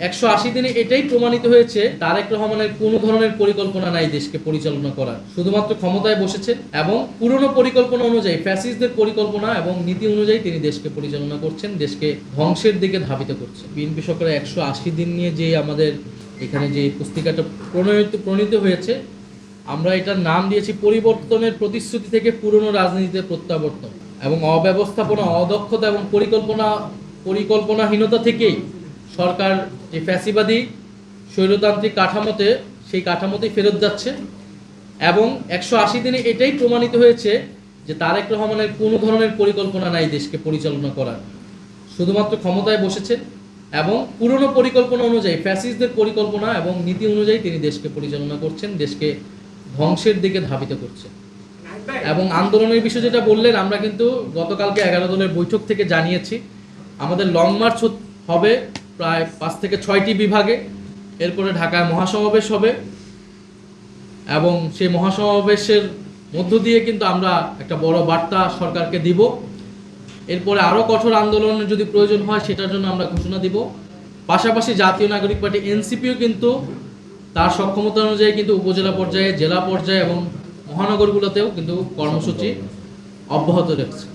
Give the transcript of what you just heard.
180 দিনে এটাই প্রমাণিত হয়েছে তারেক রহমানের কোনো ধরনের পরিকল্পনা নাই দেশকে পরিচালনা করার। শুধুমাত্র ক্ষমতায় বসেছে এবং পুরনো পরিকল্পনা অনুযায়ী ফ্যাসিস্টদের পরিকল্পনা এবং নীতি অনুযায়ী তিনি দেশকে পরিচালনা করছেন, দেশকে ধ্বংসের দিকে ধাবিত করছেন। বিএনপি সরকারের 180 দিন নিয়ে যে আমাদের এখানে যে পুস্তিকাটা প্রণীত হয়েছে, আমরা এটার নাম দিয়েছি পরিবর্তনের প্রতিশ্রুতি থেকে পুরনো রাজনীতিতে প্রত্যাবর্তন। এবং অব্যবস্থাপনা, অদক্ষতা এবং পরিকল্পনাহীনতা থেকেই সরকার যে ফ্যাসিবাদী স্বৈরতান্ত্রিক কাঠামোতে সেই কাঠামোতেই ফেরত যাচ্ছে। এবং 180 দিনে এটাই প্রমাণিত হয়েছে যে তারেক রহমানের কোনো ধরনের পরিকল্পনা নাই দেশকে পরিচালনা করার। শুধুমাত্র ক্ষমতায় বসেছে এবং পুরনো পরিকল্পনা অনুযায়ী ফ্যাসিস্টদের পরিকল্পনা এবং নীতি অনুযায়ী তিনি দেশকে পরিচালনা করছেন, দেশকে ধ্বংসের দিকে ধাবিত করছেন। এবং আন্দোলনের বিষয় যেটা বললেন, আমরা কিন্তু গতকালকে 11 দলের বৈঠক থেকে জানিয়েছি আমাদের লং মার্চ হবে প্রায় 5 থেকে 6টি বিভাগে। এরপরে ঢাকায় মহাসমাবেশ হবে এবং সেই মহাসমাবেশের মধ্য দিয়ে কিন্তু আমরা একটা বড় বার্তা সরকারকে দিব। এরপরে আরও কঠোর আন্দোলনের যদি প্রয়োজন হয় সেটার জন্য আমরা ঘোষণা দিব। পাশাপাশি জাতীয় নাগরিক পার্টি এনসিপিও কিন্তু তার সক্ষমতা অনুযায়ী কিন্তু উপজেলা পর্যায়ে, জেলা পর্যায়ে এবং মহানগরগুলোতেও কিন্তু কর্মসূচি অব্যাহত রেখেছে।